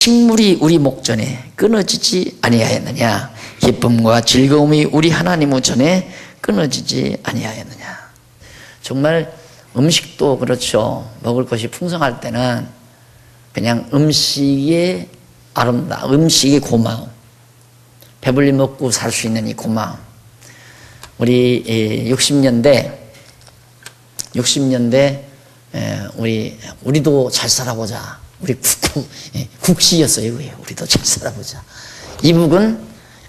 식물이 우리 목전에 끊어지지 아니하였느냐? 기쁨과 즐거움이 우리 하나님 전에 끊어지지 아니하였느냐? 정말 음식도 그렇죠. 먹을 것이 풍성할 때는 그냥 음식의 아름다움, 음식의 고마움, 배불리 먹고 살 수 있는 이 고마움. 우리 60년대 우리도 잘 살아보자. 우리 국시였어요. 우리도 잘 살아보자. 이북은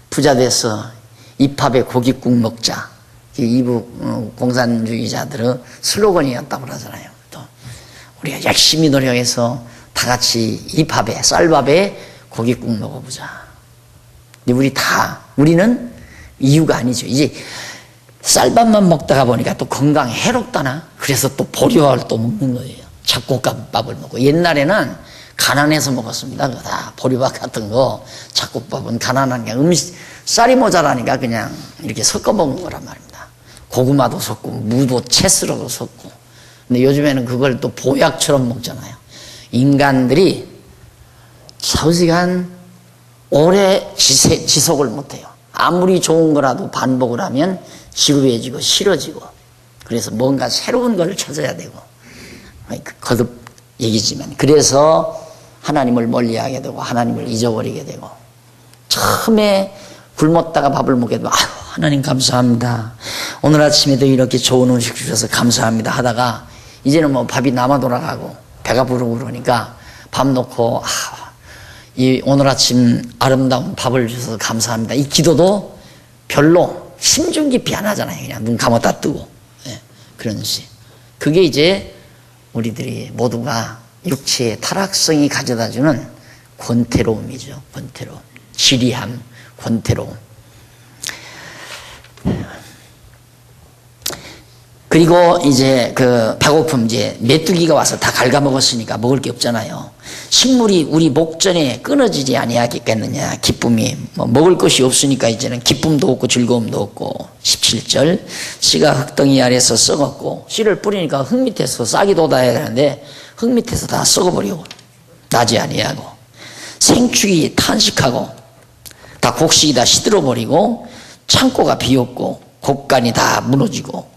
부자 돼서 입합에 고깃국 먹자. 이북 공산주의자들은 슬로건이었다고 그러잖아요. 또 우리가 열심히 노력해서 다 같이 입합에 쌀밥에 고깃국 먹어보자. 근데 우리는 이유가 아니죠. 이제 쌀밥만 먹다가 보니까 또 건강에 해롭다나. 그래서 또 보리밥을 또 먹는 거예요. 잡곡밥을 먹고. 옛날에는 가난해서 먹었습니다. 다 보리밥 같은 거. 잡곡밥은 가난하니까 쌀이 모자라니까 그냥 이렇게 섞어 먹는 거란 말입니다. 고구마도 섞고 무도 채스로도 섞고. 근데 요즘에는 그걸 또 보약처럼 먹잖아요. 인간들이 좌우지간 오래 지속을 못해요. 아무리 좋은 거라도 반복을 하면 지루해지고 싫어지고. 그래서 뭔가 새로운 걸 찾아야 되고. 거듭 얘기지만 그래서 하나님을 멀리하게 되고 하나님을 잊어버리게 되고, 처음에 굶었다가 밥을 먹게 되면 아유 하나님 감사합니다, 오늘 아침에도 이렇게 좋은 음식 주셔서 감사합니다 하다가 이제는 뭐 밥이 남아 돌아가고 배가 부르고 그러니까 밥 놓고 이 오늘 아침 아름다운 밥을 주셔서 감사합니다, 이 기도도 별로 심중 깊이 안 하잖아요. 그냥 눈 감았다 뜨고. 그런 식. 그게 이제 우리들이 모두가 육체의 타락성이 가져다주는 권태로움이죠. 권태로움. 지리함, 권태로움. 그리고 이제 배고픔, 이제 메뚜기가 와서 다 갉아먹었으니까 먹을 게 없잖아요. 식물이 우리 목전에 끊어지지 아니하겠느냐. 기쁨이 먹을 것이 없으니까 이제는 기쁨도 없고 즐거움도 없고. 17절 씨가 흙덩이 아래서 썩었고, 씨를 뿌리니까 흙 밑에서 싹이 돋아야 되는데 흙 밑에서 다 썩어버리고 나지 아니하고, 생축이 탄식하고 다 곡식이 다 시들어버리고 창고가 비었고 곡간이 다 무너지고.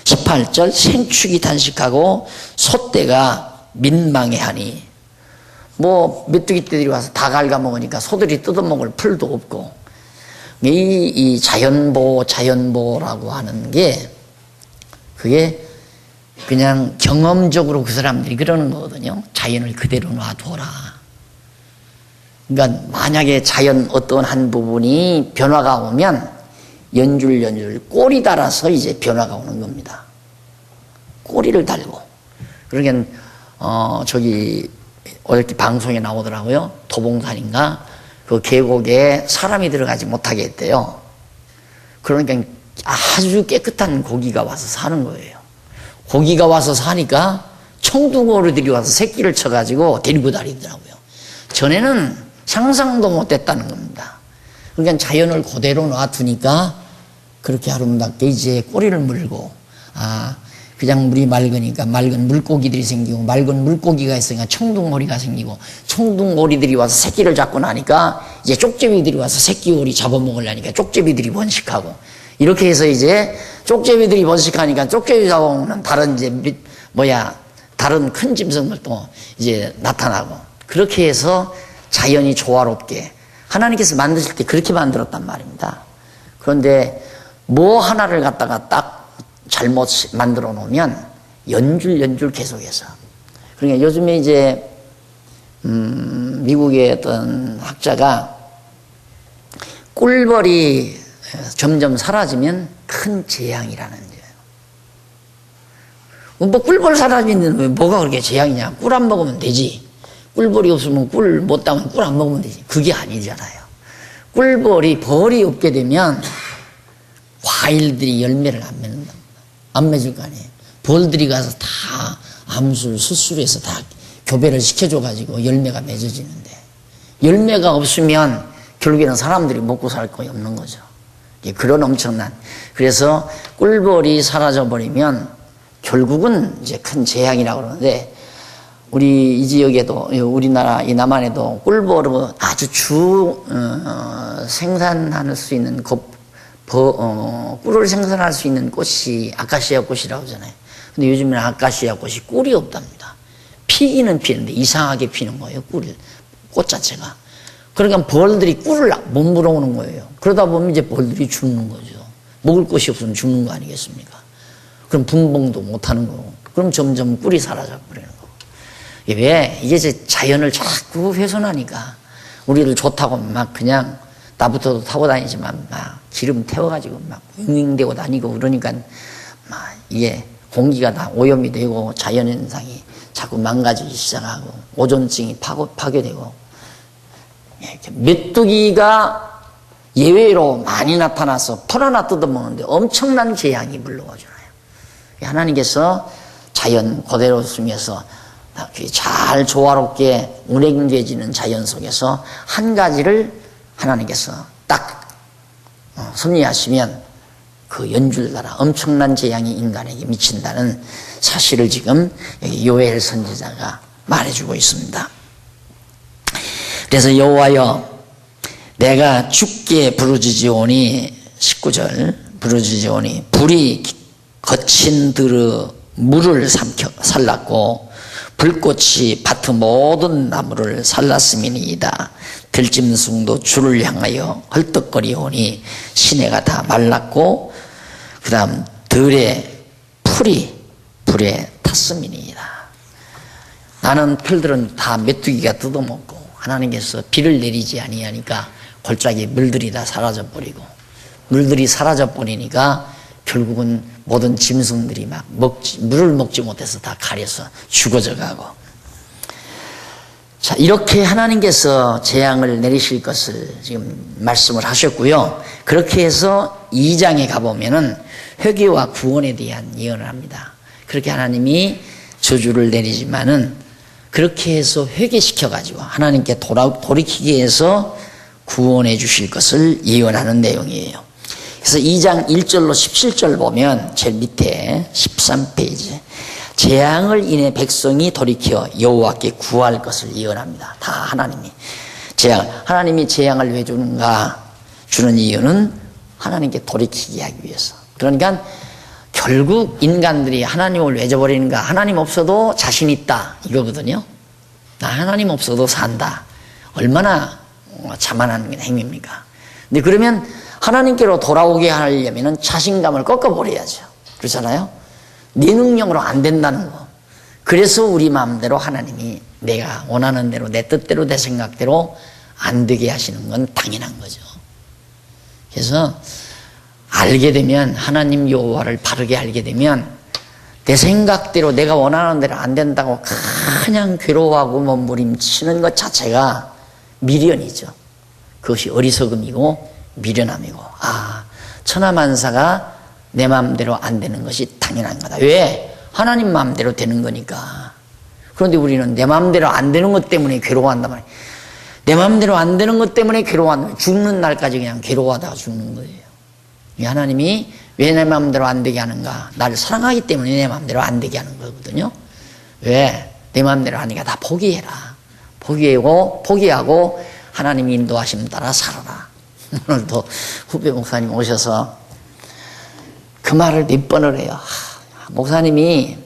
18절 생축이 탄식하고 솥대가 민망해하니. 뭐 메뚜기떼들이 와서 다 갉아먹으니까 소들이 뜯어먹을 풀도 없고. 이 자연보라고 하는 게 그게 그냥 경험적으로 그 사람들이 그러는 거거든요. 자연을 그대로 놔둬라. 그러니까 만약에 자연 어떤 한 부분이 변화가 오면 연줄 꼬리 달아서 이제 변화가 오는 겁니다. 꼬리를 달고. 그러니까 저기 어저께 방송에 나오더라고요. 도봉산인가 그 계곡에 사람이 들어가지 못하게 했대요. 그러니까 아주 깨끗한 고기가 와서 사는 거예요. 고기가 와서 사니까 청둥오리들이 와서 새끼를 쳐가지고 데리고 다니더라고요. 전에는 상상도 못했다는 겁니다. 그러니까 자연을 그대로 놔두니까 그렇게 아름답게 이제 꼬리를 물고, 그냥 물이 맑으니까 맑은 물고기들이 생기고, 맑은 물고기가 있으니까 청둥오리가 생기고, 청둥오리들이 와서 새끼를 잡고 나니까 이제 쪽제비들이 와서 새끼오리 잡아먹으려니까 쪽제비들이 번식하고, 이렇게 해서 이제 쪽제비들이 번식하니까 쪽제비 잡아먹는 다른 다른 큰 짐승들도 이제 나타나고, 그렇게 해서 자연이 조화롭게 하나님께서 만드실 때 그렇게 만들었단 말입니다. 그런데 뭐 하나를 갖다가 딱 잘못 만들어 놓으면 연줄 계속해서. 그러니까 요즘에 이제 미국의 어떤 학자가 꿀벌이 점점 사라지면 큰 재앙이라는 거예요. 뭐 꿀벌 사라지는데 뭐가 그렇게 재앙이냐. 꿀 안 먹으면 되지. 꿀벌이 없으면 꿀 못 따면 꿀 안 먹으면 되지. 그게 아니잖아요. 벌이 없게 되면 과일들이 열매를 안 맺는답니다. 안 맺을 거 아니에요. 벌들이 가서 다 암술, 수술해서 다 교배를 시켜줘가지고 열매가 맺어지는데, 열매가 없으면 결국에는 사람들이 먹고 살 거 없는 거죠. 그런 엄청난. 그래서 꿀벌이 사라져버리면 결국은 이제 큰 재앙이라고 그러는데, 우리 이 지역에도, 우리나라 이 남한에도 꿀보로 아주 생산할 수 있는 꿀을 생산할 수 있는 꽃이 아카시아 꽃이라고 하잖아요. 근데 요즘에는 아카시아 꽃이 꿀이 없답니다. 피기는 피는데 이상하게 피는 거예요. 꽃 자체가. 그러니까 벌들이 꿀을 못 물어오는 거예요. 그러다 보면 이제 벌들이 죽는 거죠. 먹을 것이 없으면 죽는 거 아니겠습니까? 그럼 분봉도 못 하는 거고. 그럼 점점 꿀이 사라져 버리는 거고. 왜? 이게 이제 자연을 자꾸 훼손하니까 우리를 좋다고 막 그냥 나부터도 타고 다니지만 막 기름 태워가지고 막 윙윙대고 다니고 그러니까 막 이게 공기가 다 오염이 되고 자연현상이 자꾸 망가지기 시작하고 오존층이 파괴되고 메뚜기가 예외로 많이 나타나서 풀 하나 뜯어먹는데 엄청난 재앙이 물러오잖아요. 하나님께서 자연 그대로 중에서 잘 조화롭게 운행되어지는 자연 속에서 한 가지를 하나님께서 딱 섭리하시면 그 연줄 나라 엄청난 재앙이 인간에게 미친다는 사실을 지금 여기 요엘 선지자가 말해주고 있습니다. 그래서 여호와여 내가 주께 부르짖으오니 19절 부르짖으오니 불이 거친 들의 물을 삼켜 살랐고 불꽃이 밭의 모든 나무를 살랐음이니이다. 들짐승도 주를 향하여 헐떡거리오니 시내가 다 말랐고 그 다음 들의 풀이 불에 탔음이니이다. 나는 풀들은 다 메뚜기가 뜯어먹고 하나님께서 비를 내리지 아니하니까 골짜기 물들이 다 사라져버리고 물들이 사라져버리니까 결국은 모든 짐승들이 막 물을 먹지 못해서 다 가려서 죽어져 가고. 자, 이렇게 하나님께서 재앙을 내리실 것을 지금 말씀을 하셨고요. 그렇게 해서 2장에 가보면은 회개와 구원에 대한 예언을 합니다. 그렇게 하나님이 저주를 내리지만은 그렇게 해서 회개시켜가지고 하나님께 돌이키게 해서 구원해 주실 것을 예언하는 내용이에요. 그래서 2장 1절로 17절 보면 제일 밑에 13페이지 재앙을 인해 백성이 돌이켜 여호와께 구할 것을 예언합니다. 다 하나님이 하나님이 재앙을 왜 주는가? 주는 이유는 하나님께 돌이키게 하기 위해서. 그러니까 결국 인간들이 하나님을 왜 저버리는가? 하나님 없어도 자신 있다 이거거든요. 나 하나님 없어도 산다. 얼마나 자만한 행위입니까? 근데 그러면 하나님께로 돌아오게 하려면 자신감을 꺾어버려야죠. 그렇잖아요? 네 능력으로 안 된다는 거. 그래서 우리 마음대로 하나님이 내가 원하는 대로 내 뜻대로 내 생각대로 안 되게 하시는 건 당연한 거죠. 그래서 알게 되면 하나님 여호와를 바르게 알게 되면 내 생각대로 내가 원하는 대로 안 된다고 그냥 괴로워하고 몸부림치는 것 자체가 미련이죠. 그것이 어리석음이고 미련함이고 천하만사가 내 마음대로 안 되는 것이 당연한 거다. 왜? 하나님 마음대로 되는 거니까. 그런데 우리는 내 마음대로 안 되는 것 때문에 괴로워한단 말이에요. 내 마음대로 안 되는 것 때문에 괴로워한다. 죽는 날까지 그냥 괴로워하다가 죽는 거예요. 하나님이 왜 내 마음대로 안 되게 하는가? 나를 사랑하기 때문에 내 마음대로 안 되게 하는 거거든요. 왜? 내 마음대로 하니까 다 포기해라. 포기하고 하나님 인도하심 따라 살아라. 오늘도 후배 목사님 오셔서 그 말을 몇 번을 해요. 목사님이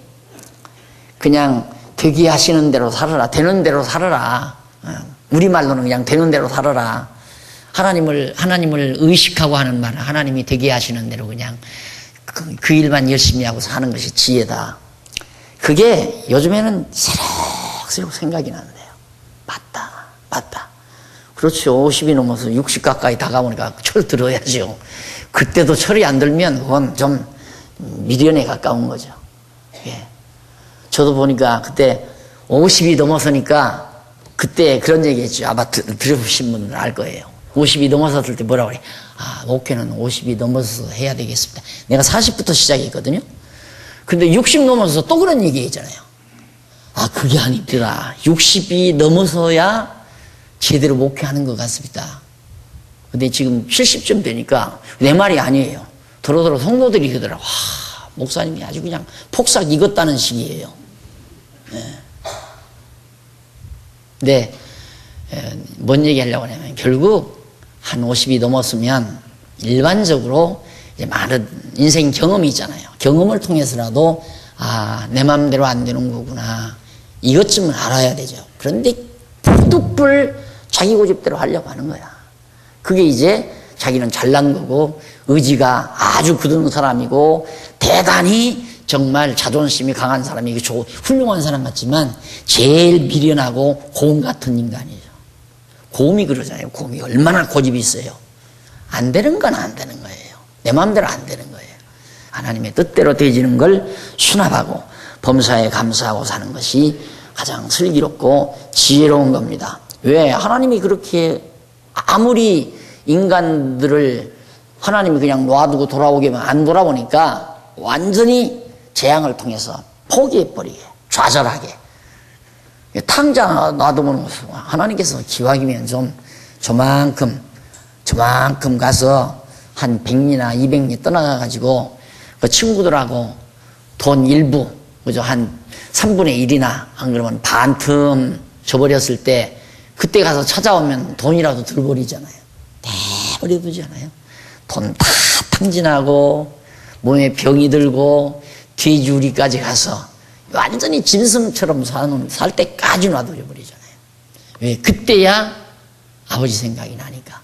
그냥 되게 하시는 대로 살아라. 되는 대로 살아라. 우리말로는 그냥 되는 대로 살아라. 하나님을 의식하고 하는 말은 하나님이 되게 하시는 대로 그냥 그 일만 열심히 하고 사는 것이 지혜다. 그게 요즘에는 새록새록 생각이 나는데요. 맞다. 그렇죠. 50이 넘어서 60 가까이 다가오니까 철 들어야죠. 그때도 철이 안 들면 그건 좀 미련에 가까운 거죠. 예. 저도 보니까 그때 50이 넘어서니까 그때 그런 얘기 했죠. 아마 들어보신 분들은 알 거예요. 50이 넘어섰을 때 뭐라고 그래? 목회는 50이 넘어서 해야 되겠습니다. 내가 40부터 시작했거든요. 근데 60 넘어서 또 그런 얘기 했잖아요. 그게 아니더라. 60이 넘어서야 제대로 목회하는 것 같습니다. 근데 지금 70쯤 되니까 내 말이 아니에요. 더러더러 성도들이 그러더라. 목사님이 아주 그냥 폭삭 익었다는 식이에요. 네. 근데 뭔 얘기 하려고 하냐면 결국 한 50이 넘었으면 일반적으로 이제 많은 인생 경험이 있잖아요. 경험을 통해서라도 내 마음대로 안 되는 거구나. 이것쯤은 알아야 되죠. 그런데 부득불 자기 고집대로 하려고 하는 거야. 그게 이제 자기는 잘난 거고 의지가 아주 굳은 사람이고 대단히 정말 자존심이 강한 사람이 훌륭한 사람 같지만 제일 미련하고 고음 같은 인간이죠. 고음이 그러잖아요. 고음이 얼마나 고집이 있어요. 안 되는 건 안 되는 거예요. 내 마음대로 안 되는 거예요. 하나님의 뜻대로 되지는 걸 수납하고 범사에 감사하고 사는 것이 가장 슬기롭고 지혜로운 겁니다. 왜? 하나님이 그렇게 아무리 인간들을 하나님이 그냥 놔두고 돌아오게만 안 돌아오니까 완전히 재앙을 통해서 포기해버리게, 좌절하게. 탕자 놔두면 하나님께서 기왕이면 좀 저만큼 가서 한 100리나 200리 떠나가가지고 그 친구들하고 돈 일부, 그죠? 한 3분의 1이나 안 그러면 반틈 줘버렸을 때 그때 가서 찾아오면 돈이라도 들 버리잖아요. 다 버려두잖아요. 돈 다 탕진하고 몸에 병이 들고 뒤주리까지 가서 완전히 짐승처럼 살 때까지 놔둬 버리잖아요. 왜? 그때야 아버지 생각이 나니까.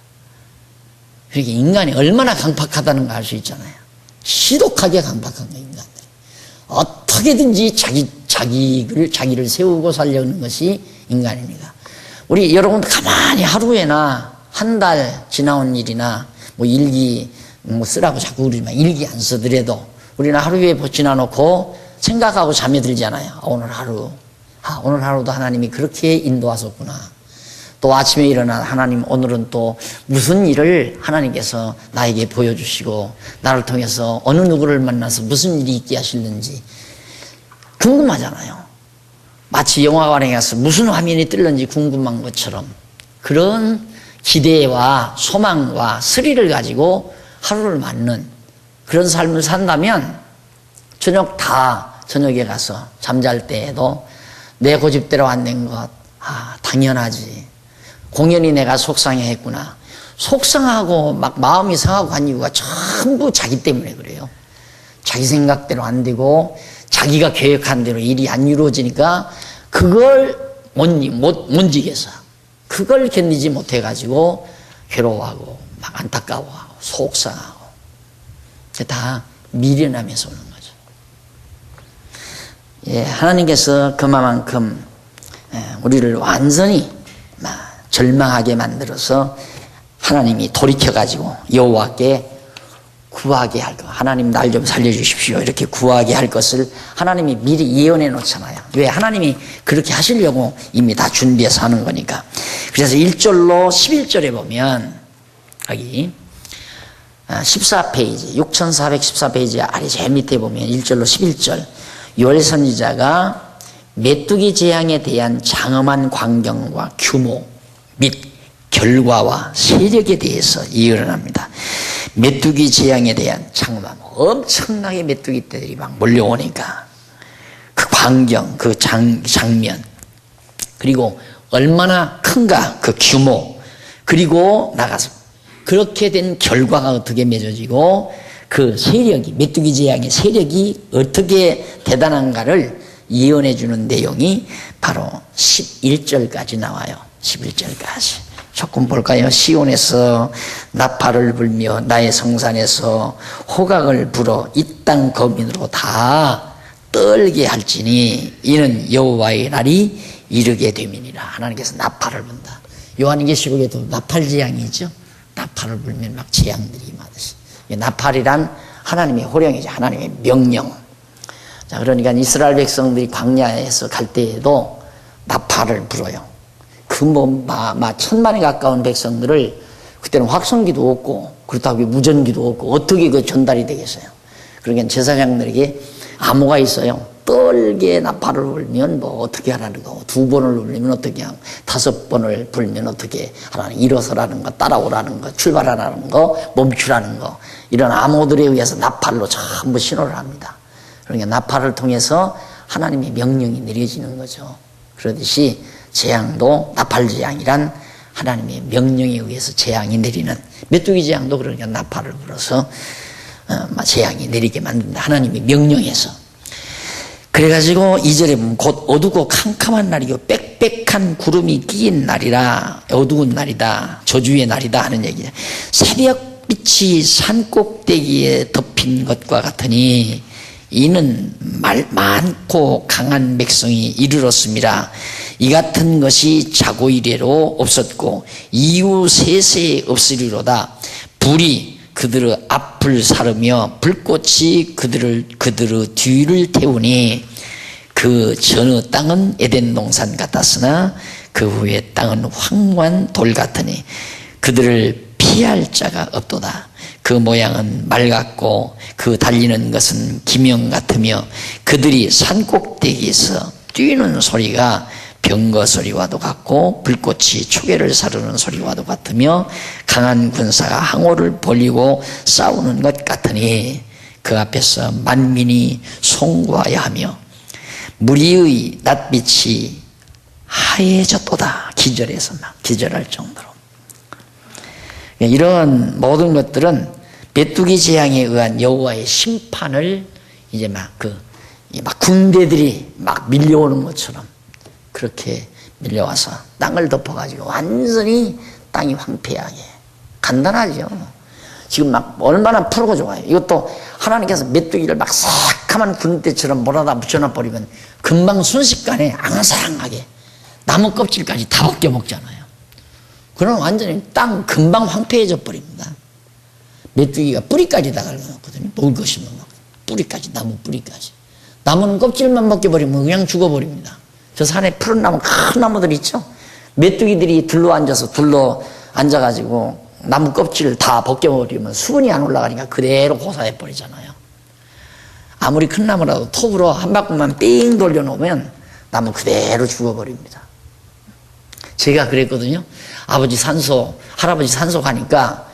그렇게 인간이 얼마나 강팍하다는 걸 알 수 있잖아요. 시독하게 강팍한 거 인간들이. 어떻게든지 자기를 세우고 살려는 것이 인간입니다. 우리 여러분 가만히 하루에나 한 달 지나온 일이나 뭐 일기 쓰라고 자꾸 그러지만 일기 안 쓰더라도 우리는 하루에 지나놓고 생각하고 잠이 들잖아요. 오늘 하루도 하나님이 그렇게 인도하셨구나. 또 아침에 일어나 하나님 오늘은 또 무슨 일을 하나님께서 나에게 보여주시고 나를 통해서 어느 누구를 만나서 무슨 일이 있게 하실는지 궁금하잖아요. 마치 영화관에 가서 무슨 화면이 뜰는지 궁금한 것처럼 그런 기대와 소망과 스릴을 가지고 하루를 맞는 그런 삶을 산다면 저녁에 가서 잠잘 때에도 내 고집대로 안 된 것, 당연하지. 공연히 내가 속상해 했구나. 속상하고 막 마음이 상하고 한 이유가 전부 자기 때문에 그래요. 자기 생각대로 안 되고 자기가 계획한 대로 일이 안 이루어지니까 그걸 못 지겠어. 그걸 견디지 못해가지고 괴로워하고 막 안타까워하고 속상하고 그게 다 미련함에서 오는 거죠. 하나님께서 그만큼 우리를 완전히 절망하게 만들어서 하나님이 돌이켜가지고 여호와께 구하게 할 것, 하나님 날 좀 살려주십시오 이렇게 구하게 할 것을 하나님이 미리 예언해 놓잖아요. 왜? 하나님이 그렇게 하시려고 이미 다 준비해서 하는 거니까. 그래서 1절로 11절에 보면 여기 14페이지 6414페이지 아래 제일 밑에 보면 1절로 11절 요엘 선지자가 메뚜기 재앙에 대한 장엄한 광경과 규모 및 결과와 세력에 대해서 예언을 합니다. 메뚜기 재앙에 대한 장엄함, 엄청나게 메뚜기 떼들이 막 몰려오니까 그 광경, 그 장면, 그리고 얼마나 큰가 그 규모, 그리고 나가서 그렇게 된 결과가 어떻게 맺어지고 그 세력이, 메뚜기 재앙의 세력이 어떻게 대단한가를 예언해 주는 내용이 바로 11절까지 나와요. 11절까지. 조금 볼까요? 시온에서 나팔을 불며 나의 성산에서 호각을 불어 이 땅 거민으로 다 떨게 할지니 이는 여호와의 날이 이르게 됨이니라. 하나님께서 나팔을 분다. 요한계시록에도 나팔 재앙이죠. 나팔을 불면 막 재앙들이 임하듯이. 나팔이란 하나님의 호령이죠. 하나님의 명령. 자, 그러니까 이스라엘 백성들이 광야에서 갈 때에도 나팔을 불어요. 천만에 가까운 백성들을 그때는 확성기도 없고 그렇다고 무전기도 없고 어떻게 그 전달이 되겠어요. 그러니까 제사장들에게 암호가 있어요. 떨게 나팔을 불면 뭐 어떻게 하라는 거, 2번을 불면 어떻게 하고 5번을 불면 어떻게 하라는, 일어서라는 거, 따라오라는 거, 출발하라는 거, 멈추라는 거, 이런 암호들에 의해서 나팔로 전부 신호를 합니다. 그러니까 나팔을 통해서 하나님의 명령이 내려지는 거죠. 그러듯이 재앙도 나팔 재앙이란 하나님의 명령에 의해서 재앙이 내리는, 메뚜기 재앙도 그러니까 나팔을 불어서 재앙이 내리게 만든다. 하나님의 명령에서. 그래가지고 2절에 보면 곧 어두고 캄캄한 날이요 빽빽한 구름이 끼인 날이라, 어두운 날이다, 저주의 날이다 하는 얘기죠. 새벽빛이 산꼭대기에 덮인 것과 같으니 이는 많고 강한 백성이 이르렀습니다. 이 같은 것이 자고 이래로 없었고 이후 세세에 없으리로다. 불이 그들의 앞을 사르며 불꽃이 그들의 뒤를 태우니 그 전의 땅은 에덴 동산 같았으나 그 후의 땅은 황무한 돌 같으니 그들을 피할 자가 없도다. 그 모양은 말 같고 그 달리는 것은 기명 같으며 그들이 산꼭대기에서 뛰는 소리가 병거 소리와도 같고 불꽃이 초계를 사르는 소리와도 같으며 강한 군사가 항호를 벌리고 싸우는 것 같으니 그 앞에서 만민이 송구하여 하며 무리의 낯빛이 하얘졌도다. 기절해서 막 기절할 정도로. 이런 모든 것들은 메뚜기 재앙에 의한 여호와의 심판을 이제 막 군대들이 막 밀려오는 것처럼 그렇게 밀려와서 땅을 덮어가지고 완전히 땅이 황폐하게. 간단하죠. 지금 막 얼마나 푸르고 좋아요. 이것도 하나님께서 메뚜기를 막 새카만 군대처럼 몰아다 붙여놔 버리면 금방 순식간에 앙상하게 나무 껍질까지 다 벗겨 먹잖아요. 그럼 완전히 땅 금방 황폐해져 버립니다. 메뚜기가 뿌리까지 다 갉아먹거든요. 먹을 것이 뭐 뿌리까지, 나무 뿌리까지. 나무는 껍질만 벗겨버리면 그냥 죽어버립니다. 저 산에 푸른 나무, 큰 나무들 있죠? 메뚜기들이 둘러 앉아가지고 나무 껍질을 다 벗겨버리면 수분이 안 올라가니까 그대로 고사해버리잖아요. 아무리 큰 나무라도 톱으로 한 바퀴만 삥 돌려놓으면 나무 그대로 죽어버립니다. 제가 그랬거든요. 할아버지 산소 가니까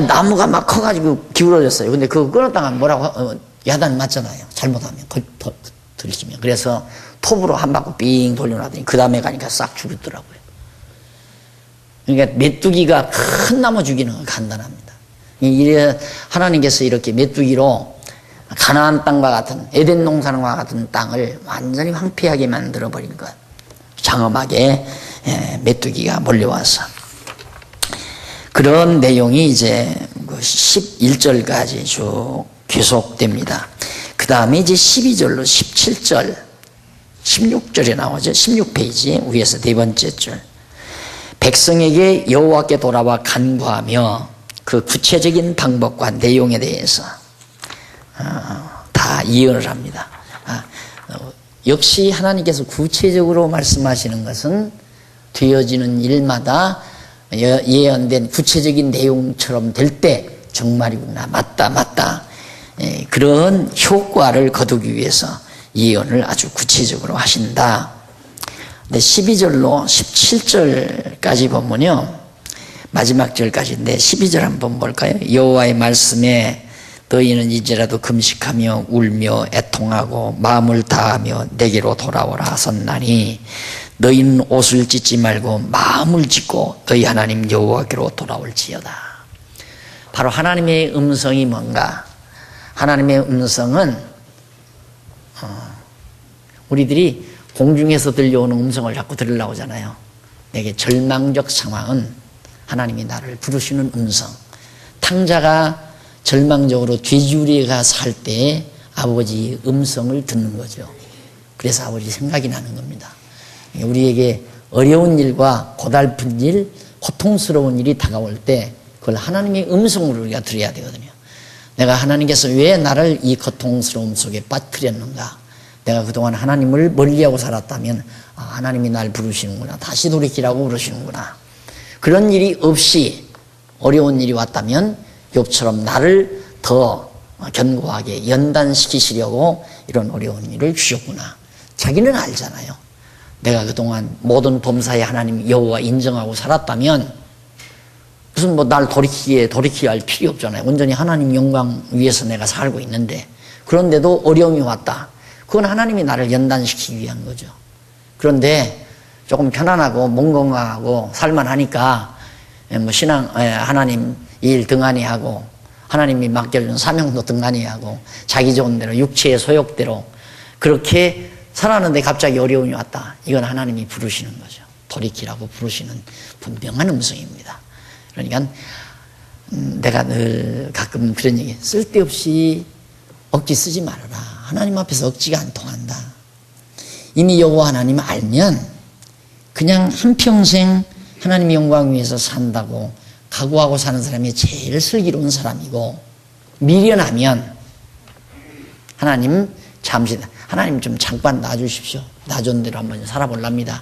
나무가 막 커가지고 기울어졌어요. 근데 그거 끊었다가 뭐라고 야단 맞잖아요. 잘못하면 들키면. 그래서 톱으로 한 바퀴 삥 돌려놨더니 그 다음에 가니까 싹 죽었더라고요. 그러니까 메뚜기가 큰 나무 죽이는 건 간단합니다. 이래 하나님께서 이렇게 메뚜기로 가나안 땅과 같은 에덴 동산과 같은 땅을 완전히 황폐하게 만들어 버린 것. 장엄하게 메뚜기가 몰려와서. 그런 내용이 이제 11절까지 쭉 계속됩니다. 그 다음에 이제 12절로 17절, 16절에 나오죠. 16페이지 위에서 네 번째 줄. 백성에게 여호와께 돌아와 간구하며 그 구체적인 방법과 내용에 대해서 다 이해를 합니다. 역시 하나님께서 구체적으로 말씀하시는 것은 되어지는 일마다 예언된 구체적인 내용처럼 될 때 정말이구나, 맞다 그런 효과를 거두기 위해서 예언을 아주 구체적으로 하신다. 근데 12절로 17절까지 보면요, 마지막 절까지인데 12절 한번 볼까요? 여호와의 말씀에 너희는 이제라도 금식하며 울며 애통하고 마음을 다하며 내게로 돌아오라 하셨나니 너희는 옷을 찢지 말고 마음을 찢고 너희 하나님 여호와께로 돌아올지어다. 바로 하나님의 음성이 뭔가? 하나님의 음성은 우리들이 공중에서 들려오는 음성을 자꾸 들으려고 하잖아요. 내게 절망적 상황은 하나님이 나를 부르시는 음성. 탕자가 절망적으로 돼지우리가 살 때 아버지의 음성을 듣는 거죠. 그래서 아버지 생각이 나는 겁니다. 우리에게 어려운 일과 고달픈 일, 고통스러운 일이 다가올 때 그걸 하나님의 음성으로 우리가 들어야 되거든요. 내가 하나님께서 왜 나를 이 고통스러움 속에 빠뜨렸는가? 내가 그동안 하나님을 멀리하고 살았다면 하나님이 날 부르시는구나. 다시 돌이키라고 부르시는구나. 그런 일이 없이 어려운 일이 왔다면 욥처럼 나를 더 견고하게 연단시키시려고 이런 어려운 일을 주셨구나. 자기는 알잖아요. 내가 그동안 모든 범사에 하나님 여호와 인정하고 살았다면 무슨 날 돌이키게 할 필요 없잖아요. 온전히 하나님 영광 위해서 내가 살고 있는데, 그런데도 어려움이 왔다. 그건 하나님이 나를 연단시키기 위한 거죠. 그런데 조금 편안하고 몸 건강하고 살만하니까 뭐 신앙 하나님 일 등한히 하고 하나님이 맡겨준 사명도 등한히 하고 자기 좋은 대로 육체의 소욕대로 그렇게 살았는데 갑자기 어려움이 왔다. 이건 하나님이 부르시는 거죠. 돌이키라고 부르시는 분명한 음성입니다. 그러니까 내가 늘 가끔 그런 얘기, 쓸데없이 억지 쓰지 말아라. 하나님 앞에서 억지가 안 통한다. 이미 여호와 하나님 알면 그냥 한평생 하나님의 영광 위해서 산다고 각오하고 사는 사람이 제일 슬기로운 사람이고, 미련하면 하나님 잠시, 하나님 좀 잠깐 놔주십시오. 놔준 대로 한번 살아볼랍니다.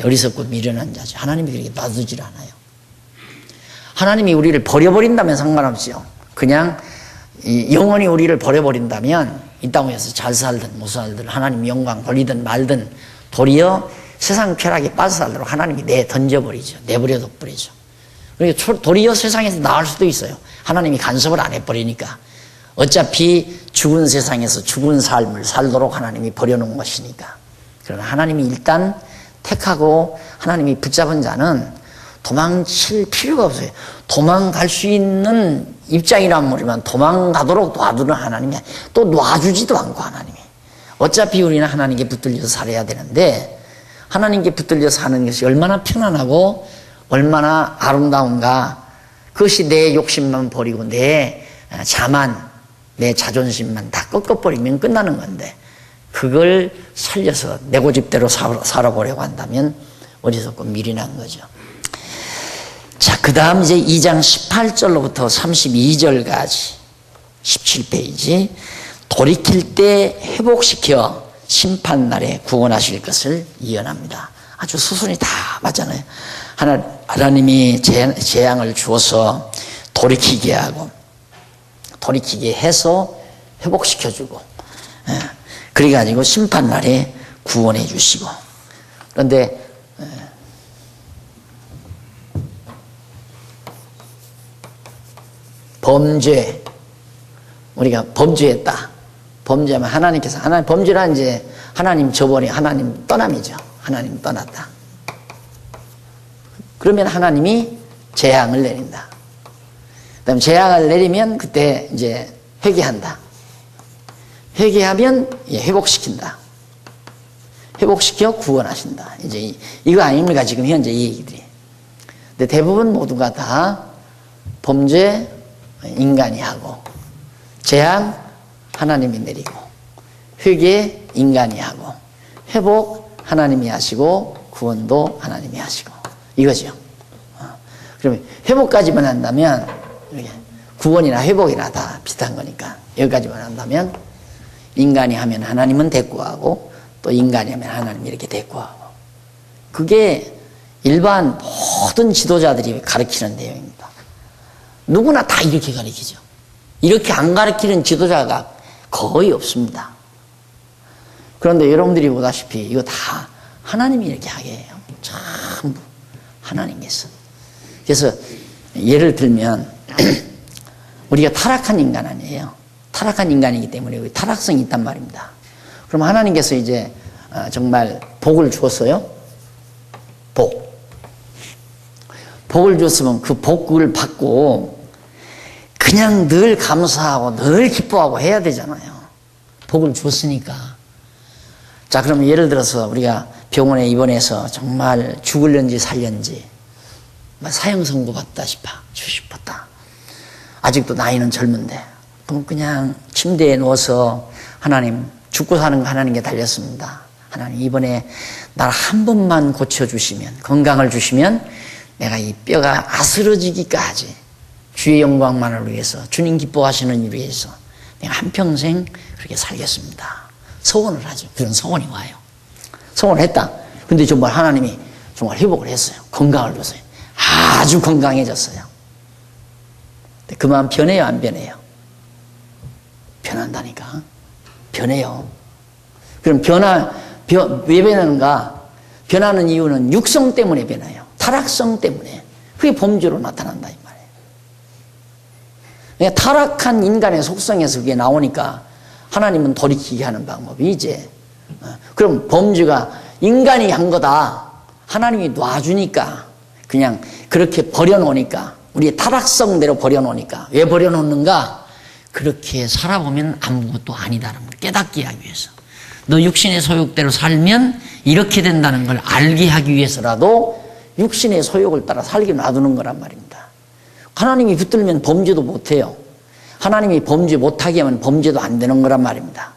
어리석고 미련한 자죠. 하나님이 그렇게 놔두질 않아요. 하나님이 우리를 버려버린다면 상관없지요. 그냥 영원히 우리를 버려버린다면 이 땅에서 잘 살든 못 살든 하나님 영광 돌리든 말든 도리어 세상 쾌락에 빠져 살도록 하나님이 던져버리죠. 내버려둬 버리죠. 그러니까 도리어 세상에서 나을 수도 있어요. 하나님이 간섭을 안 해버리니까. 어차피 죽은 세상에서 죽은 삶을 살도록 하나님이 버려놓은 것이니까. 그러나 하나님이 일단 택하고 하나님이 붙잡은 자는 도망칠 필요가 없어요. 도망갈 수 있는 입장이란 말이면 도망가도록 놔두는 하나님이, 또 놔주지도 않고 하나님이. 어차피 우리는 하나님께 붙들려서 살아야 되는데, 하나님께 붙들려서 사는 것이 얼마나 편안하고 얼마나 아름다운가. 그것이 내 욕심만 버리고 내 자만, 내 자존심만 다 꺾어버리면 끝나는 건데, 그걸 살려서 내 고집대로 살아보려고 한다면 어리석고 미련한 거죠. 자, 그 다음 이제 2장 18절로부터 32절까지 17페이지. 돌이킬 때 회복시켜 심판날에 구원하실 것을 예언합니다. 아주 수순이 다 맞잖아요. 하나님이 재앙을 주어서 돌이키게 하고, 돌이키게 해서 회복시켜주고, 그래가지고 심판날에 구원해 주시고. 그런데 범죄, 우리가 범죄했다. 범죄하면 하나님께서, 범죄란 이제 하나님 저버리, 하나님 떠남이죠. 하나님 떠났다. 그러면 하나님이 재앙을 내린다. 그 다음에 재앙을 내리면 그때 이제 회개한다. 회개하면 회복시킨다. 회복시켜 구원하신다. 이제 이거 아닙니까? 지금 현재 이 얘기들이. 근데 대부분 모두가 다 범죄 인간이 하고, 재앙 하나님이 내리고, 회개 인간이 하고, 회복 하나님이 하시고, 구원도 하나님이 하시고, 이거죠. 그러면 회복까지만 한다면, 구원이나 회복이나 다 비슷한 거니까, 여기까지만 한다면 인간이 하면 하나님은 대꾸하고, 또 인간이 하면 하나님 이렇게 대꾸하고. 그게 일반 모든 지도자들이 가르치는 내용입니다. 누구나 다 이렇게 가르치죠. 이렇게 안 가르치는 지도자가 거의 없습니다. 그런데 여러분들이 보다시피 이거 다 하나님이 이렇게 하게 해요. 전부 하나님께서. 그래서 예를 들면 우리가 타락한 인간 아니에요. 타락한 인간이기 때문에 타락성이 있단 말입니다. 그럼 하나님께서 이제 정말 복을 주었어요. 복을 줬으면 그 복을 받고 그냥 늘 감사하고 늘 기뻐하고 해야 되잖아요. 복을 줬으니까. 자, 그러면 예를 들어서 우리가 병원에 입원해서 정말 죽을는지 살련지 사형 선고 받다 싶었다. 아직도 나이는 젊은데. 그럼 그냥 침대에 누워서 하나님, 죽고 사는 거 하나님께 달렸습니다. 하나님, 이번에 날 한 번만 고쳐주시면, 건강을 주시면 내가 이 뼈가 아스러지기까지 주의 영광만을 위해서, 주님 기뻐하시는 일을 위해서 내가 한평생 그렇게 살겠습니다. 소원을 하죠. 그런 소원이 와요. 소원을 했다. 근데 정말 하나님이 정말 회복을 했어요. 건강을 줬어요. 아주 건강해졌어요. 근데 그 마음 변해요, 안 변해요? 변한다니까. 변해요. 그럼 왜 변하는가? 변하는 이유는 육성 때문에 변해요. 타락성 때문에. 그게 범죄로 나타난다 이 말이에요. 그러니까 타락한 인간의 속성에서 그게 나오니까 하나님은 돌이키게 하는 방법이 이제, 그럼 범죄가 인간이 한 거다. 하나님이 놔주니까 그냥 그렇게 버려놓으니까 우리의 타락성대로 버려놓으니까 왜 버려놓는가? 그렇게 살아보면 아무것도 아니다라는 걸 깨닫게 하기 위해서 너 육신의 소욕대로 살면 이렇게 된다는 걸 알게 하기 위해서라도 육신의 소욕을 따라 살게 놔두는 거란 말입니다. 하나님이 붙들면 범죄도 못해요. 하나님이 범죄 못하게 하면 범죄도 안 되는 거란 말입니다.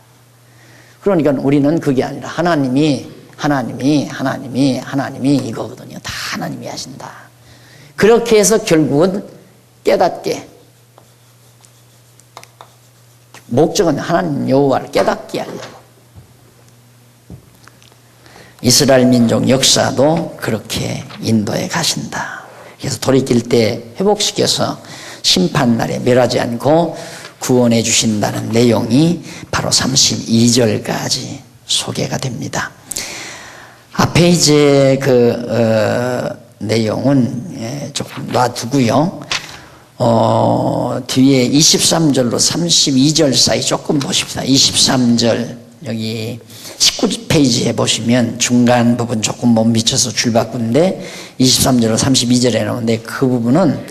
그러니까 우리는 그게 아니라 하나님이 이거거든요. 다 하나님이 하신다. 그렇게 해서 결국은 깨닫게, 목적은 하나님 여호와를 깨닫게 하려고. 이스라엘 민족 역사도 그렇게 인도해 가신다. 그래서 돌이킬 때 회복시켜서 심판날에 멸하지 않고 구원해 주신다는 내용이 바로 32절까지 소개가 됩니다. 앞에 이제 내용은 조금 놔두고요. 뒤에 23절로 32절 사이 조금 보십시다. 23절 여기 19페이지에 보시면 중간 부분 조금 못 미쳐서 줄 바꾼데 23절로 32절에 나오는데 그 부분은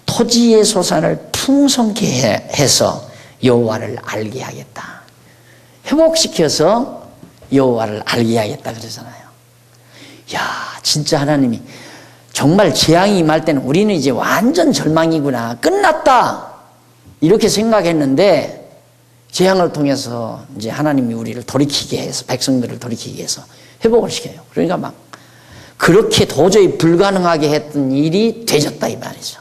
토지의 소산을 풍성케 해서 여호와를 알게 하겠다. 회복시켜서 여호와를 알게 하겠다 그러잖아요. 야, 진짜 하나님이 정말 재앙이 임할 때는 우리는 이제 완전 절망이구나, 끝났다 이렇게 생각했는데 재앙을 통해서 이제 하나님이 우리를 돌이키게 해서 백성들을 돌이키게 해서 회복을 시켜요. 그러니까 막 그렇게 도저히 불가능하게 했던 일이 되졌다 이 말이죠.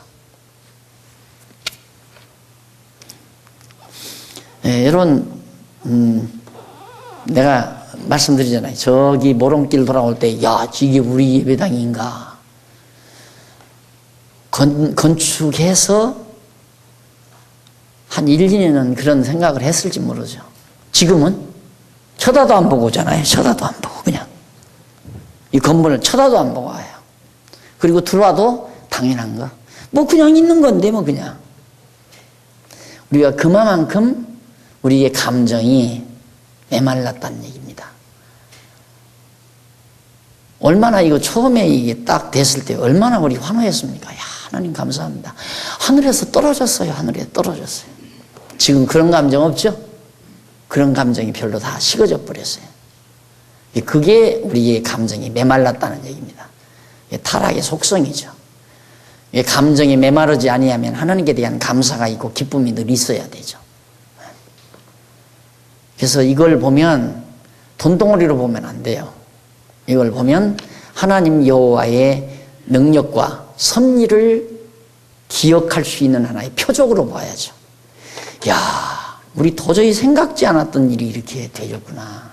네, 여러분 내가 말씀드리잖아요. 저기 모름길 돌아올 때 야, 이게 우리 예배당인가 건축해서 한 1, 2년은 그런 생각을 했을지 모르죠. 지금은 쳐다도 안 보고 오잖아요. 쳐다도 안 보고 그냥 이 건물을 쳐다도 안 보고 와요. 그리고 들어와도 당연한 거 뭐 그냥 있는 건데 뭐 그냥 우리가 그만큼 우리의 감정이 메말랐다는 얘기입니다. 얼마나 이거 처음에 이게 딱 됐을 때 얼마나 우리 환호했습니까? 야, 하나님 감사합니다. 하늘에서 떨어졌어요. 하늘에 떨어졌어요. 지금 그런 감정 없죠? 그런 감정이 별로 다 식어져 버렸어요. 그게 우리의 감정이 메말랐다는 얘기입니다. 타락의 속성이죠. 감정이 메마르지 아니하면 하나님께 대한 감사가 있고 기쁨이 늘 있어야 되죠. 그래서 이걸 보면 돈덩어리로 보면 안 돼요. 이걸 보면 하나님 여호와의 능력과 섭리를 기억할 수 있는 하나의 표적으로 봐야죠. 야, 우리 도저히 생각지 않았던 일이 이렇게 되었구나.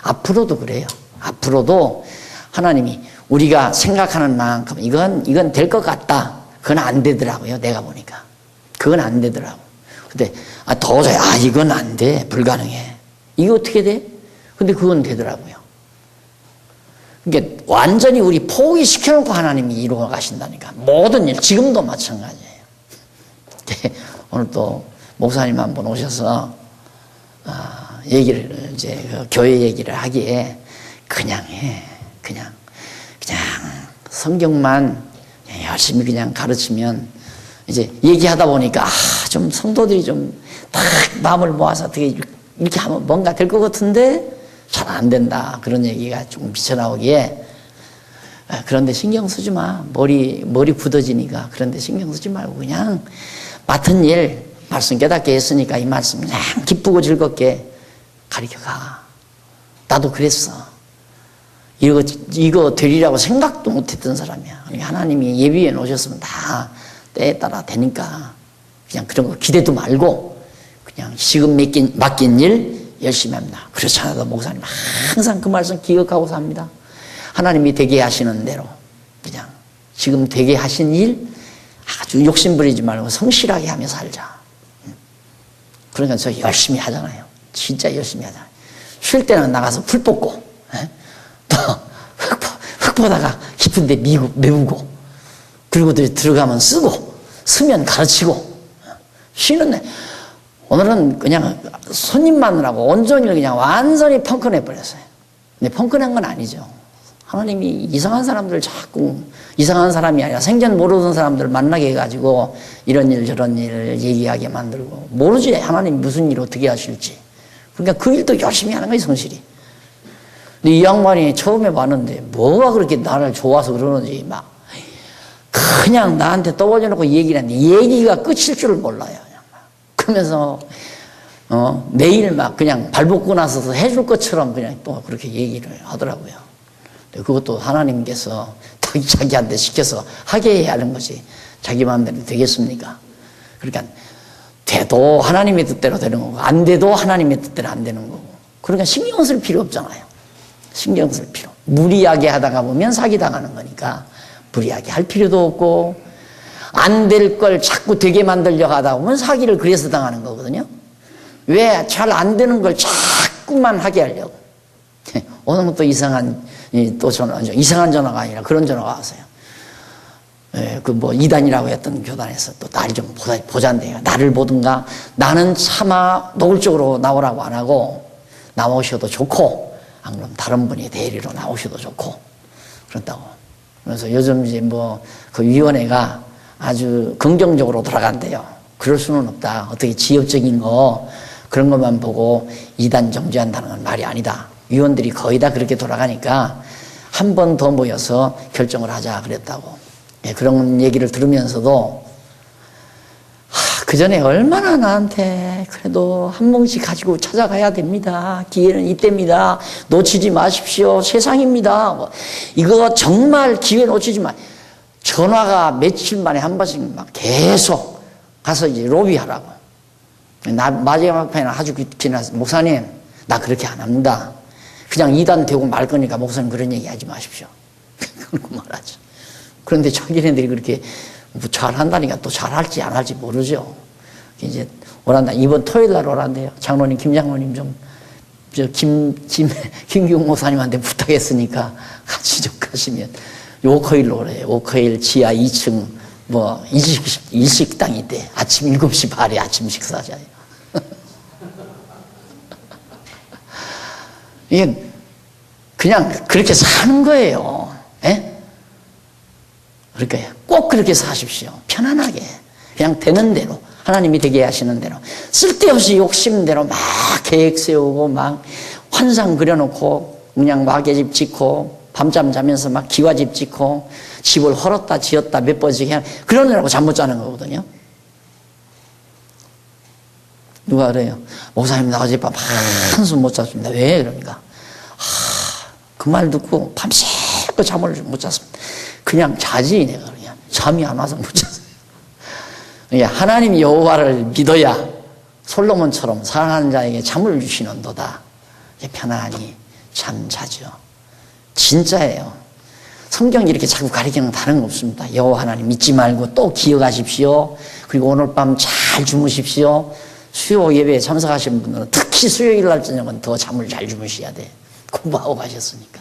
앞으로도 그래요. 앞으로도 하나님이 우리가 생각하는 만큼 이건 될 것 같다. 그건 안 되더라고요. 내가 보니까. 그건 안 되더라고. 근데 도저히 이건 안 돼. 불가능해. 이거 어떻게 돼? 근데 그건 되더라고요. 그러니까 완전히 우리 포기시켜놓고 하나님이 이루어 가신다니까. 모든 일, 지금도 마찬가지예요. 오늘 또 목사님 한 분 오셔서 얘기를 이제 교회 얘기를 하기에 그냥 해. 그냥 성경만 열심히 그냥 가르치면 이제 얘기하다 보니까 좀 성도들이 좀 딱 마음을 모아서 어떻게 이렇게 하면 뭔가 될 것 같은데 잘 안 된다. 그런 얘기가 조금 비쳐나오기에 그런데 신경 쓰지 마. 머리 굳어지니까 그런데 신경 쓰지 말고 그냥 맡은 일 말씀 깨닫게 했으니까 이 말씀 그냥 기쁘고 즐겁게 가르쳐가. 나도 그랬어. 이거 되리라고 생각도 못했던 사람이야. 하나님이 예비해 놓으셨으면 다 때에 따라 되니까 그냥 그런 거 기대도 말고 그냥 지금 맡긴 일 열심히 합니다. 그렇지 않아도 목사님 항상 그 말씀 기억하고 삽니다. 하나님이 되게 하시는 대로 그냥 지금 되게 하신 일 아주 욕심부리지 말고 성실하게 하며 살자. 그러니까 저 열심히 하잖아요. 진짜 열심히 하잖아요. 쉴 때는 나가서 풀 뽑고 또 흙 보다가 깊은 데 메우고 그리고 들어가면 쓰고 쓰면 가르치고 쉬는 날 오늘은 그냥 손님 마느라고 온종일 그냥 완전히 펑크내 버렸어요. 근데 펑크낸 건 아니죠. 하나님이 이상한 사람들 자꾸, 이상한 사람이 아니라 생전 모르던 사람들 만나게 해가지고 이런 일 저런 일 얘기하게 만들고, 모르지 하나님 무슨 일 어떻게 하실지. 그러니까 그 일도 열심히 하는 거예요, 성실히. 근데 이 양반이 처음에 봤는데 뭐가 그렇게 나를 좋아서 그러는지 막 그냥 나한테 떠벌려 놓고 얘기를 했는데 얘기가 끝일 줄을 몰라요. 그냥 막. 그러면서 내일 막 그냥 발 벗고 나서서 해줄 것처럼 그냥 또 그렇게 얘기를 하더라고요. 그것도 하나님께서 자기한테 시켜서 하게 해야 하는 것이 자기 마음대로 되겠습니까? 그러니까 돼도 하나님의 뜻대로 되는 거고 안 돼도 하나님의 뜻대로 안 되는 거고, 그러니까 신경 쓸 필요 없잖아요. 신경 쓸 필요. 무리하게 하다가 보면 사기당하는 거니까 무리하게 할 필요도 없고, 안 될 걸 자꾸 되게 만들려고 하다 보면 사기를 그래서 당하는 거거든요. 왜? 잘 안 되는 걸 자꾸만 하게 하려고. 오늘 또 이상한 전화가 아니라 그런 전화가 왔어요. 이단이라고 했던 교단에서 또 나를 좀 보잔대요. 나를 보든가, 나는 차마 노골적으로 나오라고 안 하고 나오셔도 좋고, 안 그럼 다른 분이 대리로 나오셔도 좋고, 그렇다고. 그래서 요즘 이제 그 위원회가 아주 긍정적으로 돌아간대요. 그럴 수는 없다. 어떻게 지역적인 거, 그런 것만 보고 이단 정지한다는 건 말이 아니다. 위원들이 거의 다 그렇게 돌아가니까 한 번 더 모여서 결정을 하자 그랬다고. 그런 얘기를 들으면서도 그 전에 얼마나 나한테 그래도 한 뭉씩 가지고 찾아가야 됩니다. 기회는 이때입니다. 놓치지 마십시오. 세상입니다. 이거 정말 기회 놓치지 마. 전화가 며칠 만에 한 번씩 막 계속 가서 이제 로비하라고. 마지막 편에 아주 지나서, 목사님, 나 그렇게 안 합니다. 그냥 이단 되고 말 거니까 목사님 그런 얘기 하지 마십시오. 그러고 말하죠. 그런데 자기네들이 그렇게 잘한다니까 또 잘할지 안 할지 모르죠. 이제 오란다. 이번 토요일 날 오란대요. 장로님, 김장로님 김기웅 목사님한테 부탁했으니까 같이 좀 가시면 오커일로 오래요. 오커일 지하 2층 일식당이 있대. 아침 7시 반에 아침 식사잖아요. 이게 그냥 그렇게 사는 거예요. 예? 그러니까 꼭 그렇게 사십시오. 편안하게. 그냥 되는 대로. 하나님이 되게 하시는 대로. 쓸데없이 욕심대로 막 계획 세우고 막 환상 그려놓고 그냥 마개집 짓고 밤잠 자면서 막 기와집 짓고 집을 헐었다 지었다 몇 번씩 해. 그러느라고 잠 못 자는 거거든요. 누가 그래요? 목사님, 나 어젯밤 한숨 못 잤습니다. 왜? 그러니까 그 말 듣고 밤새고 잠을 못 잤습니다. 그냥 자지. 내가 그냥 잠이 안 와서 못 잤어요. 하나님 여호와를 믿어야 솔로몬처럼 사랑하는 자에게 잠을 주시는도다. 편안히 잠 자죠. 진짜예요. 성경이 이렇게 자꾸 가리키는 건 다른 거 없습니다. 여호와 하나님 믿지 말고 또 기억하십시오. 그리고 오늘 밤 잘 주무십시오. 수요 예배에 참석하신 분들은 특히 수요일 날 저녁은 더 잠을 잘 주무셔야 돼. 공부하고 가셨으니까.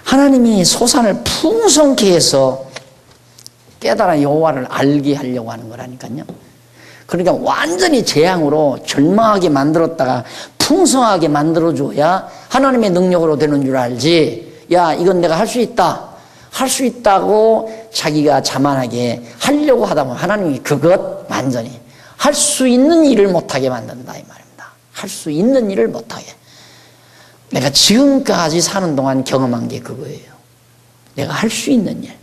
하나님이 소산을 풍성케 해서 깨달아 여호와를 알게 하려고 하는 거라니까요. 그러니까 완전히 재앙으로 절망하게 만들었다가 풍성하게 만들어줘야 하나님의 능력으로 되는 줄 알지. 야, 이건 내가 할 수 있다. 할 수 있다고 자기가 자만하게 하려고 하다 보면 하나님이 그것 완전히 할 수 있는 일을 못하게 만든다 이 말입니다. 할 수 있는 일을 못하게. 내가 지금까지 사는 동안 경험한 게 그거예요. 내가 할 수 있는 일.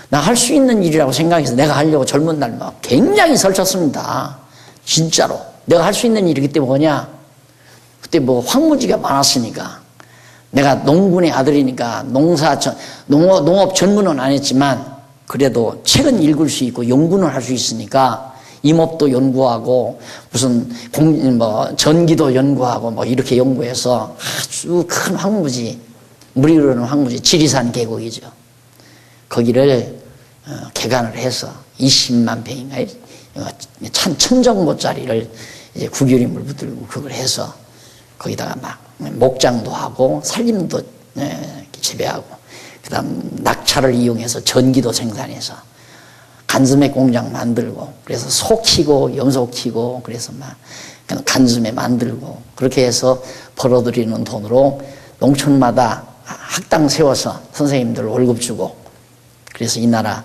나 할 수 있는 일이라고 생각해서 내가 하려고 젊은 날 막 굉장히 설쳤습니다. 진짜로. 내가 할 수 있는 일이기 때문에 뭐냐? 그때 황무지가 많았으니까. 내가 농군의 아들이니까 농업 전문은 안 했지만 그래도 책은 읽을 수 있고 연구는 할 수 있으니까 임업도 연구하고 무슨 전기도 연구하고 이렇게 연구해서 아주 큰 황무지, 물이 흐르는 황무지, 지리산 계곡이죠. 거기를 개간을 해서 20만 평인가요? 천정모짜리를 이제 구규림을 붙들고 그걸 해서 거기다가 막 목장도 하고 살림도 재배하고 그다음 낙차를 이용해서 전기도 생산해서 간수맥 공장 만들고 그래서 소 키고 염소 키고 그래서 막 간숨에 만들고 그렇게 해서 벌어들이는 돈으로 농촌마다 학당 세워서 선생님들 월급 주고 그래서 이 나라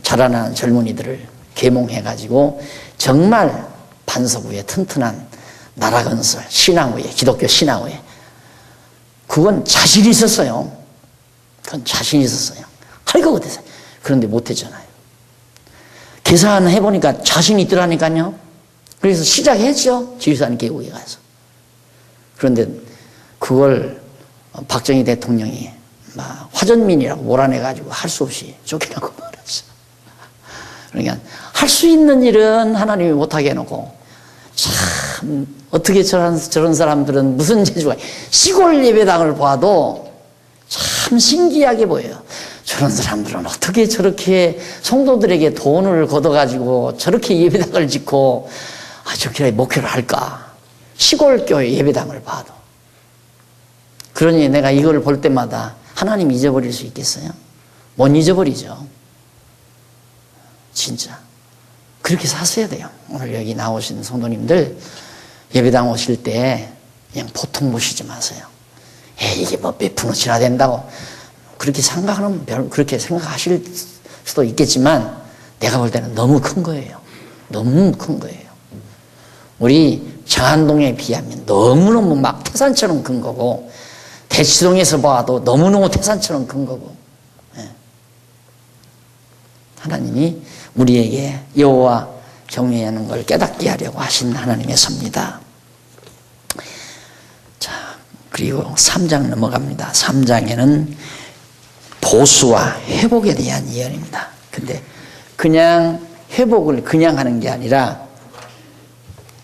자라나는 젊은이들을 계몽해가지고 정말 반석 위에 튼튼한 나라 건설, 신앙 위에, 기독교 신앙 위에 그건 자신이 있었어요. 그건 자신이 있었어요. 할 거 같아서. 그런데 못했잖아요. 계산해보니까 자신이 있더라니까요. 그래서 시작했죠. 지휘산 계곡에 가서. 그런데 그걸 박정희 대통령이 막 화전민이라고 몰아내가지고 할 수 없이 쫓겨나고 말았어. 그러니까 할 수 있는 일은 하나님이 못하게 해놓고 참 어떻게 저런 사람들은 무슨 재주가 시골 예배당을 봐도 참 신기하게 보여요. 저런 사람들은 어떻게 저렇게 성도들에게 돈을 걷어가지고 저렇게 예배당을 짓고 저렇게 목회를 할까. 시골 교회 예배당을 봐도. 그러니 내가 이걸 볼 때마다 하나님 잊어버릴 수 있겠어요? 못 잊어버리죠. 진짜. 그렇게 사셔야 돼요. 오늘 여기 나오신 성도님들 예배당 오실 때 그냥 보통 보시지 마세요. 이게 뭐 몇 푼어치나 된다고 그렇게 생각하는 그렇게 생각하실 수도 있겠지만 내가 볼 때는 너무 큰 거예요. 너무 큰 거예요. 우리 장안동에 비하면 너무너무 막 태산처럼 큰 거고 대치동에서 봐도 너무너무 태산처럼 큰 거고 하나님이 우리에게 여호와 경외하는 걸 깨닫게 하려고 하신 하나님의 섭니다. 자, 그리고 3장 넘어갑니다. 3장에는 보수와 회복에 대한 예언입니다. 근데 그냥 회복을 그냥 하는 게 아니라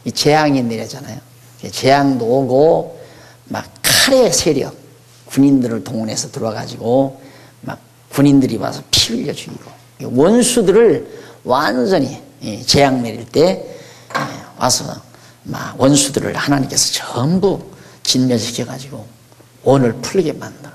이 재앙이 내려잖아요. 재앙도 오고 막 칼의 세력, 군인들을 동원해서 들어와가지고 막 군인들이 와서 피 흘려 죽이고 원수들을 완전히 재앙 내릴 때 와서 막 원수들을 하나님께서 전부 진멸시켜가지고 원을 풀게 만들어.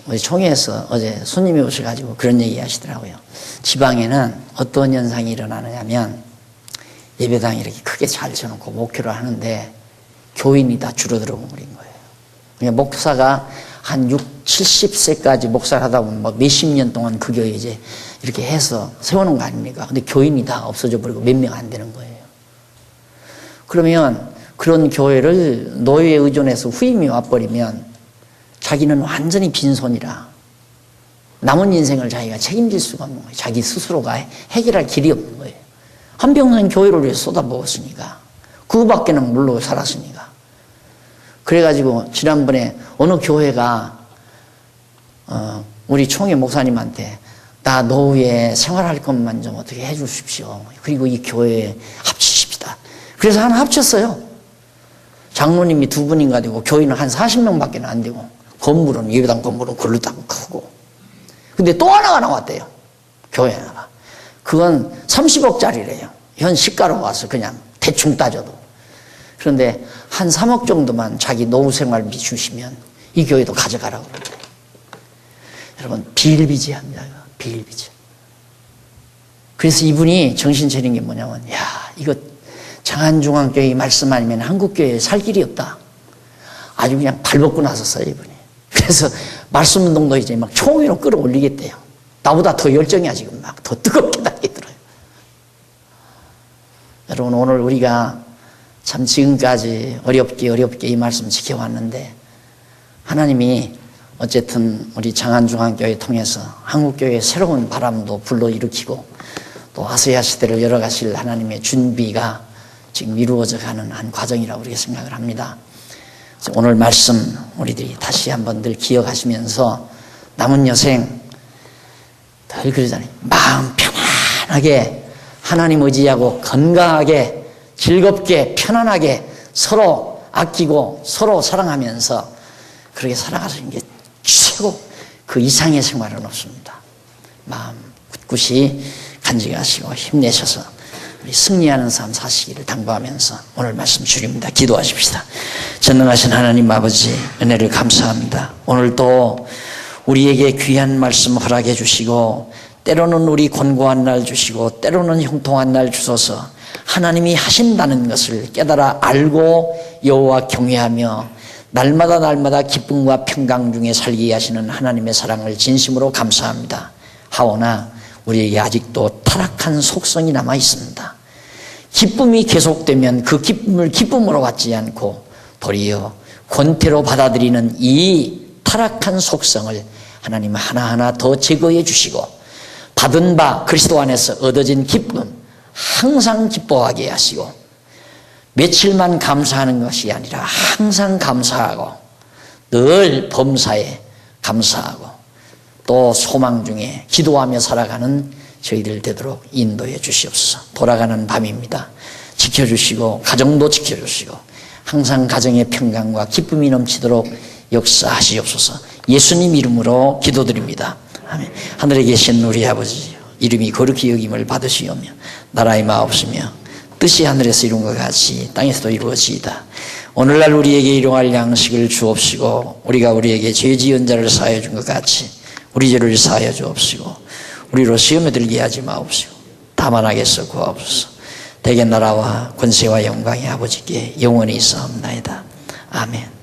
우리 총회에서 어제 손님이 오셔가지고 그런 얘기 하시더라고요. 지방에는 어떤 현상이 일어나느냐면 예배당이 이렇게 크게 잘 쳐놓고 목회를 하는데 교인이 다 줄어들어 버린 거예요. 그러니까 목사가 한 70세까지 목사를 하다 보면 막 몇십 년 동안 그 교회 이제 이렇게 해서 세우는 거 아닙니까? 근데 교인이 다 없어져 버리고 몇 명 안 되는 거예요. 그러면 그런 교회를 노예에 의존해서 후임이 와버리면 자기는 완전히 빈손이라 남은 인생을 자기가 책임질 수가 없는 거예요. 자기 스스로가 해결할 길이 없는 거예요. 한평생 교회를 위해서 쏟아부었으니까 그거밖에는 물로 살았으니까. 그래가지고 지난번에 어느 교회가 우리 총회 목사님한테 나 노후에 생활할 것만 좀 어떻게 해 주십시오. 그리고 이 교회에 합치십시다. 그래서 하나 합쳤어요. 장로님이 2분인가 되고 교인은 한 40명밖에 안 되고 건물은 예배당 건물은 그렇다고 크고. 근데 또 하나가 나왔대요. 교회 하나가. 그건 30억짜리래요. 현 시가로 와서 그냥 대충 따져도. 그런데 한 3억 정도만 자기 노후 생활비 주시면 이 교회도 가져가라고 그러는데. 여러분 비일비재합니다. 비일비재. 그래서 이분이 정신 차린 게 뭐냐면 이거 장안중앙교회 말씀 아니면 한국교회에 살 길이 없다. 아주 그냥 발벗고 나섰어요 이분이. 그래서 말씀운동도 이제 막 총회로 끌어올리겠대요. 나보다 더 열정이야 지금 막 더 뜨겁게 달리더라고요. 여러분 오늘 우리가 참 지금까지 어렵게 이 말씀 지켜왔는데 하나님이 어쨌든 우리 장안중앙교회 통해서 한국교회의 새로운 바람도 불러일으키고 또 아세아 시대를 열어가실 하나님의 준비가 지금 이루어져 가는 한 과정이라고 우리가 생각을 합니다. 오늘 말씀 우리들이 다시 한번 늘 기억하시면서 남은 여생 늘 그러잖아요. 마음 편안하게 하나님 의지하고 건강하게 즐겁게 편안하게 서로 아끼고 서로 사랑하면서 그렇게 살아가시는 게 최고 그 이상의 생활은 없습니다. 마음 굳굳이 간직하시고 힘내셔서 우리 승리하는 삶 사시기를 당부하면서 오늘 말씀 줄입니다. 기도하십시다. 전능하신 하나님 아버지 은혜를 감사합니다. 오늘도 우리에게 귀한 말씀 허락해 주시고 때로는 우리 권고한 날 주시고 때로는 형통한 날 주셔서 하나님이 하신다는 것을 깨달아 알고 여호와 경외하며 날마다 기쁨과 평강 중에 살게 하시는 하나님의 사랑을 진심으로 감사합니다. 하오나 우리에게 아직도 타락한 속성이 남아 있습니다. 기쁨이 계속되면 그 기쁨을 기쁨으로 갖지 않고 도리어 권태로 받아들이는 이 타락한 속성을 하나님 하나하나 더 제거해 주시고 받은 바 그리스도 안에서 얻어진 기쁨 항상 기뻐하게 하시고 며칠만 감사하는 것이 아니라 항상 감사하고 늘 범사에 감사하고 또 소망 중에 기도하며 살아가는 저희들 되도록 인도해 주시옵소서. 돌아가는 밤입니다. 지켜주시고 가정도 지켜주시고 항상 가정의 평강과 기쁨이 넘치도록 역사하시옵소서. 예수님 이름으로 기도드립니다. 아멘. 하늘에 계신 우리 아버지 이름이 거룩히 여김을 받으시오며 나라의 마옵시며 뜻이 하늘에서 이룬 것 같이 땅에서도 이루어지이다. 오늘날 우리에게 일용할 양식을 주옵시고 우리가 우리에게 죄 지은 자를 사하여 준 것 같이 우리 죄를 사하여 주옵시고 우리로 시험에 들게 하지 마옵시고 다만 악에서 구하옵소서. 대개 나라와 권세와 영광이 아버지께 영원히 있사옵나이다. 아멘.